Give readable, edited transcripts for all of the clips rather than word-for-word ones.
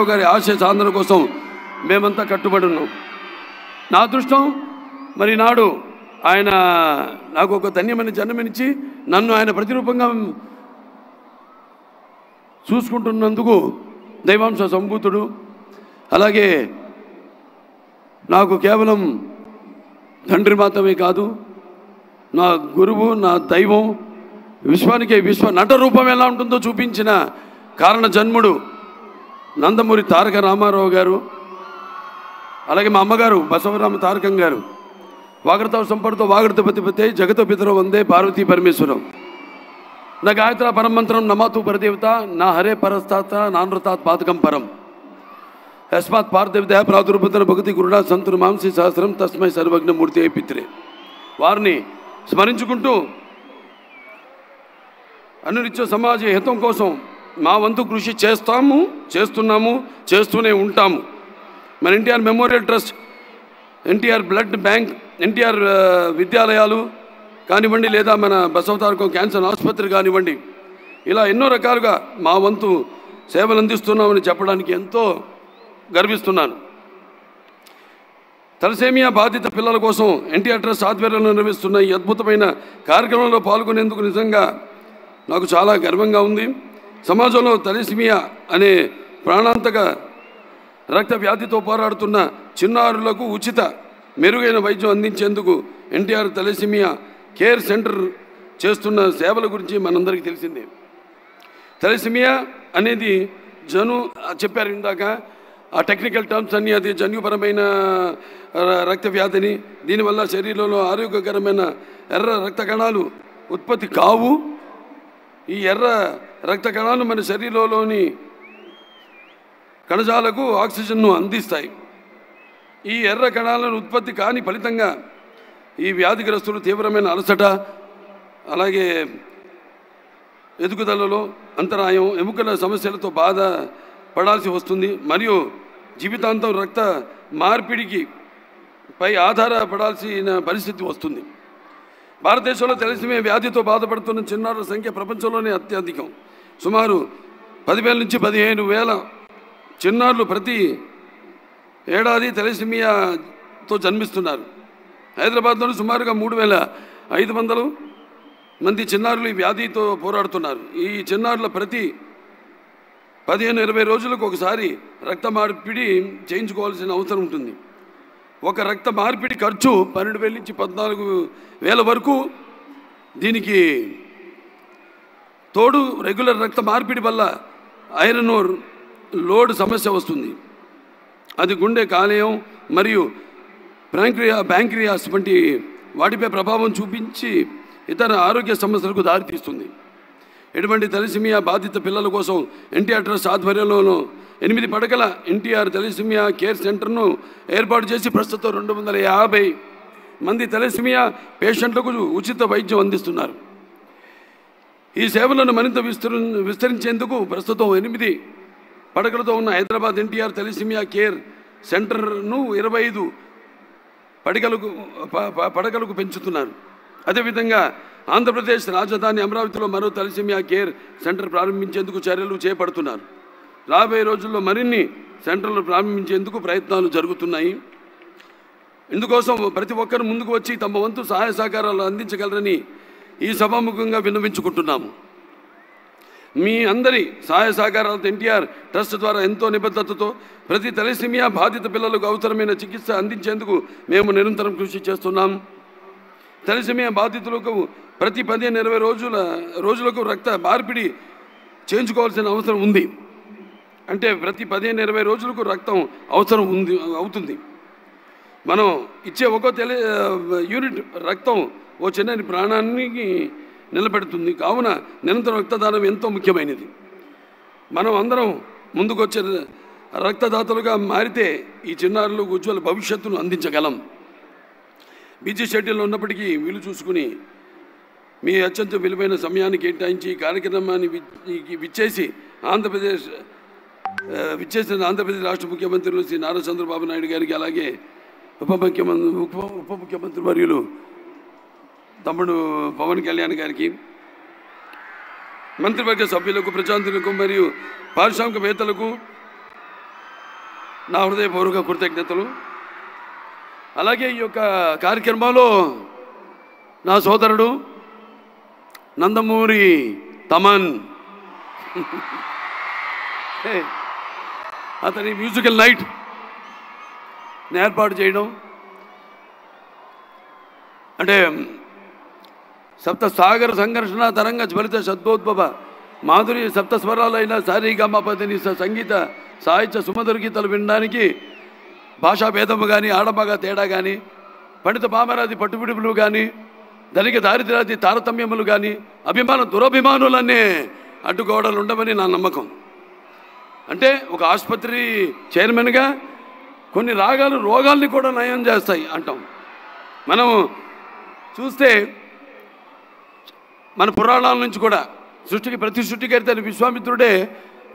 రామారావు గారి ఆశయ సాధన కోసం మేమంతా కట్టుబడి ఉన్నాం. నా అదృష్టం మరి నాడు ఆయన నాకు ఒక ధన్యమైన జన్మనిచ్చి నన్ను ఆయన ప్రతిరూపంగా చూసుకుంటున్నందుకు దైవాంశ సంభూతుడు. అలాగే నాకు కేవలం తండ్రి మాత్రమే కాదు, నా గురువు, నా దైవం, విశ్వానికి నట రూపం ఎలా ఉంటుందో చూపించిన కారణ జన్ముడు నందమూరి తారక రామారావు గారు. అలాగే మా అమ్మగారు బసవరామ తారకం గారు. వాగడతావు సంపడుతో వాగడత పతిపతే జగత పితరో వందే పార్వతీ పరమేశ్వరం. నా గాయత్ర పరమంత్రం నమాతు పరదేవత నా హరే పరస్తాత నానృతాత్ పాతకం పరం యస్మాత్ పార్థవిద ప్రాదుర్భుతన భగతి గురుడా సంతును మాంసి సహస్రం తస్మై సర్వజ్ఞమూర్తి అయి పిత్రే. వారిని స్మరించుకుంటూ అనునిత్య సమాజ హితం కోసం మా వంతు కృషి చేస్తున్నాము, చేస్తూనే ఉంటాము. మన NTR memorial trust, NTR blood bank, NTR విద్యాలయాలు కానివ్వండి, లేదా మన బసవతారకం క్యాన్సర్ ఆసుపత్రి కానివ్వండి, ఇలా ఎన్నో రకాలుగా మా వంతు సేవలు అందిస్తున్నామని చెప్పడానికి ఎంతో గర్విస్తున్నాను. తలసేమియా బాధిత పిల్లల కోసం ఎన్టీఆర్ ట్రస్ట్ ఆధ్వర్యంలో నిర్వహిస్తున్న ఈ అద్భుతమైన కార్యక్రమంలో పాల్గొనేందుకు నిజంగా నాకు చాలా గర్వంగా ఉంది. సమాజంలో తలసేమియా అనే ప్రాణాంతక రక్త వ్యాధితో పోరాడుతున్న చిన్నారులకు ఉచిత మెరుగైన వైద్యం అందించేందుకు ఎన్టీఆర్ తలసేమియా కేర్ సెంటర్ చేస్తున్న సేవల గురించి మనందరికీ తెలిసిందే. తలసేమియా అనేది చెప్పారు ఇందాక, ఆ టెక్నికల్ టర్మ్స్ అన్నీ, అది జన్యుపరమైన రక్త వ్యాధిని. దీనివల్ల శరీరంలో ఆరోగ్యకరమైన ఎర్ర రక్త కణాలు ఉత్పత్తి కావు. ఈ ఎర్ర రక్త కణాలు మన శరీరంలోని కణజాలకు ఆక్సిజన్ను అందిస్తాయి. ఈ ఎర్ర కణాలను ఉత్పత్తి కాని ఫలితంగా ఈ వ్యాధిగ్రస్తులు తీవ్రమైన అలసట, అలాగే ఎదుగుదలలో అంతరాయం, ఎముకల సమస్యలతో బాధపడాల్సి వస్తుంది. మరియు జీవితాంతం రక్త మార్పిడికి పై ఆధారపడాల్సిన పరిస్థితి వస్తుంది. భారతదేశంలో తలసేమియా వ్యాధితో బాధపడుతున్న చిన్నారుల సంఖ్య ప్రపంచంలోనే అత్యధికం. సుమారు 10,000 నుంచి 15,000 చిన్నారులు ప్రతి ఏడాది తలసేమియాతో జన్మిస్తున్నారు. హైదరాబాద్లోని సుమారుగా 3,500 మంది చిన్నారులు ఈ వ్యాధితో పోరాడుతున్నారు. ఈ చిన్నారుల ప్రతి 15-20 రోజులకు ఒకసారి రక్త మార్పిడి చేయించుకోవాల్సిన అవసరం ఉంటుంది. ఒక రక్త మార్పిడి ఖర్చు 12,000 నుంచి 14,000 వరకు. దీనికి తోడు రెగ్యులర్ రక్త మార్పిడి వల్ల ఐరన్ లోడ్ సమస్య వస్తుంది. అది గుండె, కాలేయం మరియు ప్యాంక్రియాస్ వంటి వాటిపై ప్రభావం చూపించి ఇతర ఆరోగ్య సమస్యలకు దారితీస్తుంది. ఇటువంటి తలసేమియా బాధిత పిల్లల కోసం ఎన్టీఆర్ ట్రస్ట్ ఆధ్వర్యంలో 8 పడకల ఎన్టీఆర్ తలసేమియా కేర్ సెంటర్ను ఏర్పాటు చేసి ప్రస్తుతం 250 మంది తలసేమియా పేషెంట్లకు ఉచిత వైద్యం అందిస్తున్నారు. ఈ సేవలను మరింత విస్తరించేందుకు ప్రస్తుతం 8 పడకలతో ఉన్న హైదరాబాద్ ఎన్టీఆర్ తలసేమియా కేర్ సెంటర్ను 25 పడకలకు పెంచుతున్నారు. అదేవిధంగా ఆంధ్రప్రదేశ్ రాజధాని అమరావతిలో మరో తలసేమియా కేర్ సెంటర్ ప్రారంభించేందుకు చర్యలు చేపడుతున్నారు. రాబోయే రోజుల్లో మరిన్ని సెంటర్లు ప్రారంభించేందుకు ప్రయత్నాలు జరుగుతున్నాయి. ఇందుకోసం ప్రతి ఒక్కరు ముందుకు వచ్చి తమ వంతు సహాయ సహకారాలు అందించగలరని ఈ సభాముఖంగా విన్నవించుకుంటున్నాము. మీ అందరి సహాయ సహకారాలతో ఎన్టీఆర్ ట్రస్ట్ ద్వారా ఎంతో నిబద్ధతతో ప్రతి తలసేమియా బాధిత పిల్లలకు అవసరమైన చికిత్స అందించేందుకు మేము నిరంతరం కృషి చేస్తున్నాం. తలసేమియా బాధితులకు ప్రతి 15-20 రోజులకు రక్త మార్పిడి చేయించుకోవాల్సిన అవసరం ఉంది. అంటే ప్రతి 15-20 రోజులకు రక్తం అవసరం అవుతుంది. మనం ఇచ్చే ఒక్కో యూనిట్ రక్తం ఓ చిన్న ప్రాణానికి నిలబెడుతుంది. కావున నిరంతరం రక్తదానం ఎంతో ముఖ్యమైనది. మనం అందరం ముందుకొచ్చే రక్తదాతలుగా మారితే ఈ చిన్నారులకు ఉజ్వల భవిష్యత్తును అందించగలం. బిజీ షెడ్యూల్లో ఉన్నప్పటికీ వీలు చూసుకుని మీ అత్యంత విలువైన సమయాన్ని కేటాయించి ఈ కార్యక్రమాన్ని విచ్చేసిన ఆంధ్రప్రదేశ్ రాష్ట్ర ముఖ్యమంత్రులు శ్రీ నారా చంద్రబాబు నాయుడు గారికి, అలాగే ఉప ముఖ్యమంత్రి వర్యులు తమ్ముడు పవన్ కళ్యాణ్ గారికి, మంత్రివర్గ సభ్యులకు, ప్రజాంతులకు మరియు పారిశ్రామికవేత్తలకు, నా హృదయపూర్వక కృతజ్ఞతలు. అలాగే ఈ యొక్క కార్యక్రమంలో నా సోదరుడు నందమూరి తమన్ అతని మ్యూజికల్ నైట్ ఏర్పాటు చేయడం అంటే సప్త సాగర సంఘర్షణ తరంగ జ్వలిత శబ్దోద్భవ మాధురి సప్త స్వరాలైన సారీగమపదని సంగీత సాహిత్య సుమధుర గీతాలు వినడానికి భాషా భేదము కానీ ఆడమగ తేడా కానీ పండిత పామరాది పట్టుబిడుపులు కానీ ధనిక దారిద్ర్యాది తారతమ్యములు కానీ అభిమాన దురభిమానులన్నీ అడ్డుకోవడాలు ఉండవని నా నమ్మకం. అంటే ఒక ఆసుపత్రి చైర్మన్గా కొన్ని రాగాలు రోగాల్ని కూడా నయం చేస్తాయి అంటాం. మనం చూస్తే మన పురాణాల నుంచి కూడా సృష్టికి ప్రతి సృష్టికర్త విశ్వామిత్రుడే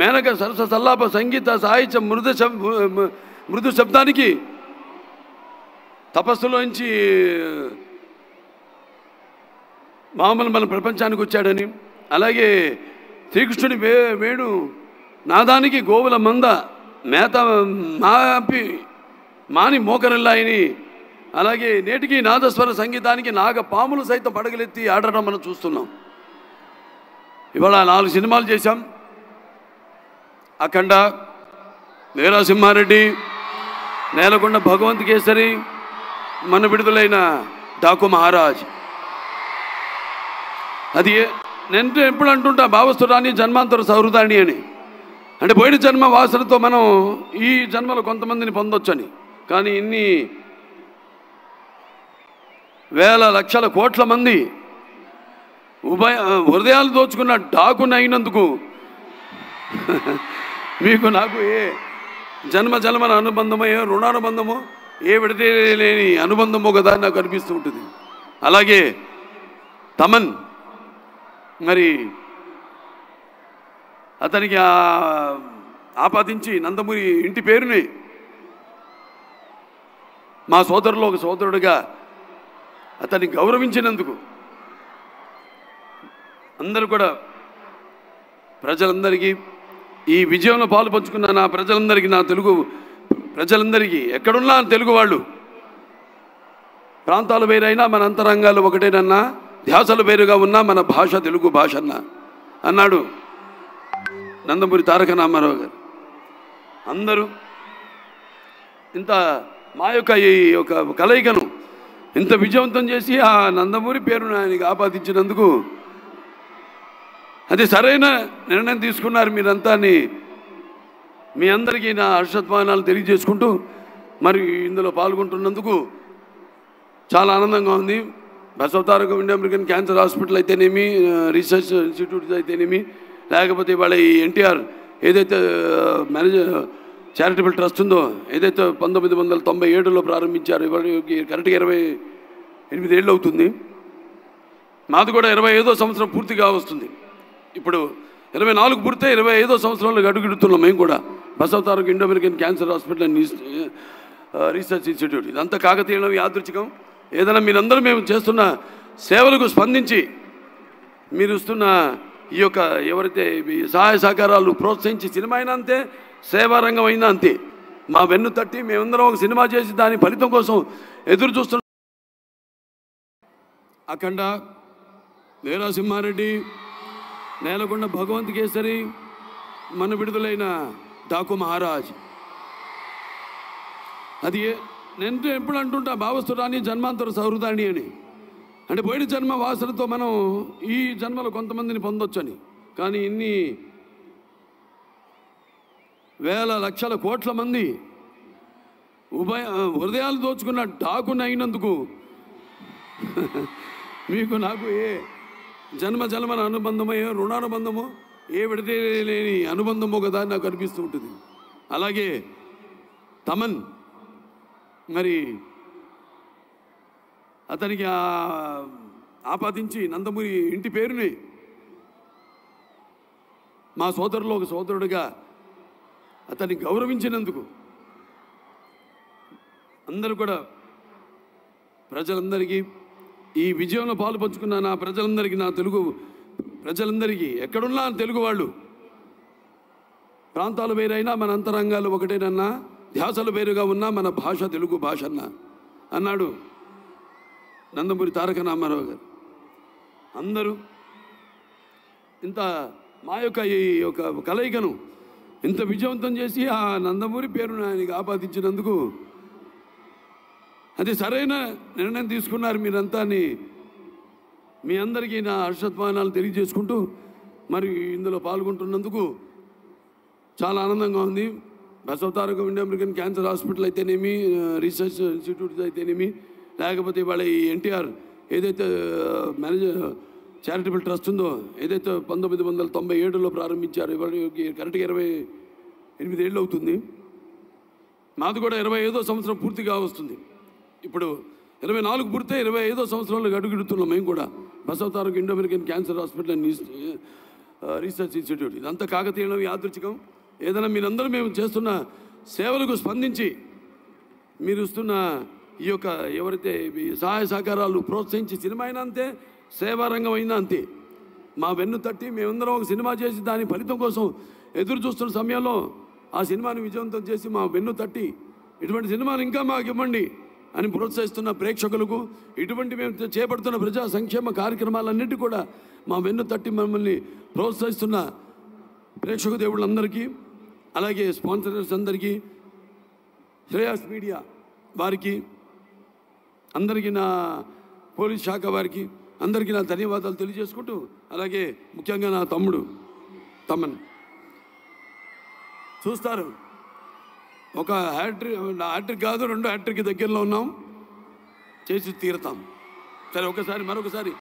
మేనక సరస సల్లాప సంగీత సాహిత్య మృదు శబ్దానికి తపస్సులోంచి మామూలు మన ప్రపంచానికి వచ్చాడని, అలాగే శ్రీకృష్ణుడి వేణు నాదానికి గోవుల మంద మేత మాని మోకరిల్లాయని, అలాగే నేటికి నాదస్వర సంగీతానికి నాగ పాములు సైతం పడగలెత్తి ఆడటం మనం చూస్తున్నాం. ఇవాళ 4 సినిమాలు చేశాం. అఖండ, వీరసింహారెడ్డి, నేలకొండ భగవంత్ కేసరి, మన విడుదలైన డాకు మహారాజ్. అది నేను ఎప్పుడు అంటుంటా భావస్తురాని జన్మాంతర సౌహృదాన్ని అని. అంటే పోయిన జన్మ వాసనతో మనం ఈ జన్మలో కొంతమందిని పొందొచ్చని. కానీ ఇన్ని వేల లక్షల కోట్ల మంది హృదయాలు దోచుకున్న డాకుని అయినందుకు మీకు నాకు ఏ జన్మన అనుబంధమో ఏ రుణానుబంధమో ఏ విడతే లేని అనుబంధమో కదా నాకు అనిపిస్తూ ఉంటుంది. అలాగే తమన్ మరి అతనికి ఆపాదించి నందమూరి ఇంటి పేరుని మా సోదరులో ఒక సోదరుడిగా అతన్ని గౌరవించినందుకు అందరూ కూడా ప్రజలందరికీ ఈ విజయంలో పాలు పంచుకున్న నా ప్రజలందరికీ, నా తెలుగు ప్రజలందరికీ, ఎక్కడున్నా తెలుగు వాళ్ళు ప్రాంతాలు వేరైనా మన అంతరంగాలు ఒకటేనన్నా, ధ్యాసలు వేరుగా ఉన్నా మన భాష తెలుగు భాష అన్నాడు నందమూరి తారక రామారావు గారు. అందరూ ఇంత మా యొక్క ఈ యొక్క కలయికను ఇంత విజయవంతం చేసి ఆ నందమూరి పేరును ఆయనకి ఆపాదించినందుకు అది సరైన నిర్ణయం తీసుకున్నారు మీరంతా అని మీ అందరికీ నా హర్షధ్వానాలు తెలియజేసుకుంటూ మరి ఇందులో పాల్గొంటున్నందుకు చాలా ఆనందంగా ఉంది. Basavataraka India American cancer hospital అయితేనేమి, రీసెర్చ్ ఇన్స్టిట్యూట్ అయితేనేమి, లేకపోతే ఇవాళ ఈ ఎన్టీఆర్ ఏదైతే చారిటబుల్ ట్రస్ట్ ఉందో, ఏదైతే 1997లో ప్రారంభించారు, ఇవాళ కరెక్ట్గా 28 ఏళ్ళు అవుతుంది. మాది కూడా 25వ సంవత్సరం పూర్తిగా వస్తుంది. ఇప్పుడు 24 పూర్తి 25వ సంవత్సరంలో అడుగుడుతున్నాం మేము కూడా. Basavataraka Indo American cancer hospital and research institute. ఇదంతా కాకతీయం, యాదృచ్ఛికం. ఏదైనా మీరందరూ మేము చేస్తున్న సేవలకు స్పందించి మీరు ఇస్తున్న ఈ యొక్క ఎవరైతే సహాయ సహకారాలు ప్రోత్సహించి, సినిమా అయినా అంతే, సేవారంగం అయినా అంతే, మా వెన్ను తట్టి మేమందరం ఒక సినిమా చేసి దాని ఫలితం కోసం ఎదురు చూస్తున్నాం. అఖండ, వీరసింహారెడ్డి, నేలకొండ భగవంత్ కేసరి, మన విడుదలైన డాకు మహారాజ్. అది నేను ఎప్పుడు అంటుంటా భావస్తురాని జన్మాంతర సౌహృదాన్ని అని. అంటే పోయిన జన్మ వాసనతో మనం ఈ జన్మలో కొంతమందిని పొందొచ్చని. కానీ ఇన్ని వేల లక్షల కోట్ల మంది హృదయాలు దోచుకున్న డాకుని అయినందుకు మీకు నాకు ఏ జన్మన అనుబంధమో ఏ రుణానుబంధమో ఏ విడతే లేని అనుబంధమో కదా నాకు అనిపిస్తూ ఉంటుంది. అలాగే తమన్ మరి అతనికి ఆపాదించి నందమూరి ఇంటి పేరుని మా సోదరులో ఒక సోదరుడిగా అతన్ని గౌరవించినందుకు అందరూ కూడా ప్రజలందరికీ ఈ విజయంలో పాలు పంచుకున్న నా ప్రజలందరికీ, నా తెలుగు ప్రజలందరికీ, ఎక్కడున్నా తెలుగు వాళ్ళు ప్రాంతాలు వేరైనా మన అంతరంగాలు ఒకటేనన్నా, ధ్యాసల పేరుగా ఉన్న మన భాష తెలుగు భాష అన్నాడు నందమూరి తారక రామారావు గారు. అందరూ ఇంత మా యొక్క ఈ యొక్క కలయికను ఇంత విజయవంతం చేసి ఆ నందమూరి పేరును ఆయనకి ఆపాదించినందుకు అది సరైన నిర్ణయం తీసుకున్నారు మీరంతా అని మీ అందరికీ నా హర్షధ్వానాలు తెలియజేసుకుంటూ మరి ఇందులో పాల్గొంటున్నందుకు చాలా ఆనందంగా ఉంది. Basavatarakam India American cancer hospital అయితేనేమి, రీసెర్చ్ ఇన్స్టిట్యూట్స్ అయితేనేమి, లేకపోతే ఇవాళ ఈ ఎన్టీఆర్ ఏదైతే మేనేజర్ చారిటబుల్ ట్రస్ట్ ఉందో, ఏదైతే 1997లో ప్రారంభించారు, ఇవాళ కరెక్ట్గా 28 ఏళ్ళు అవుతుంది. మాది కూడా 25వ సంవత్సరం పూర్తిగా వస్తుంది. ఇప్పుడు 24 పూర్తి 25వ సంవత్సరంలో అడుగుడుతున్నాం మేము కూడా. Basavatarakam Indo American cancer hospital and research institute. ఇదంతా కాకతీయం, యాదృచ్ఛికం. ఏదైనా మీరందరూ మేము చేస్తున్న సేవలకు స్పందించి మీరు ఇస్తున్న ఈ యొక్క ఎవరైతే సహాయ సహకారాలు ప్రోత్సహించి, సినిమా అయినా అంతే, సేవారంగం అయినా అంతే, మా వెన్ను తట్టి మేమందరం ఒక సినిమా చేసి దాని ఫలితం కోసం ఎదురు చూస్తున్న సమయంలో ఆ సినిమాని విజయవంతం చేసి మా వెన్ను తట్టి ఇటువంటి సినిమాను ఇంకా మాకు ఇవ్వండి అని ప్రోత్సహిస్తున్న ప్రేక్షకులకు, ఇటువంటి మేము చేపడుతున్న ప్రజా సంక్షేమ కార్యక్రమాలన్నింటి కూడా మా వెన్ను తట్టి మమ్మల్ని ప్రోత్సహిస్తున్న ప్రేక్షక దేవుళ్ళందరికీ, అలాగే స్పాన్సరర్స్ అందరికీ, శ్రేయాస్ మీడియా వారికి అందరికీ, నా పోలీస్ శాఖ వారికి అందరికీ నా ధన్యవాదాలు తెలియజేసుకుంటూ, అలాగే ముఖ్యంగా నా తమ్ముడు తమన్ చూస్తారు. ఒక హ్యాట్రిక్ కాదు, 2 హ్యాట్రిక్ దగ్గరలో ఉన్నాం, చేసి తీరుతాం. సరే, మరొకసారి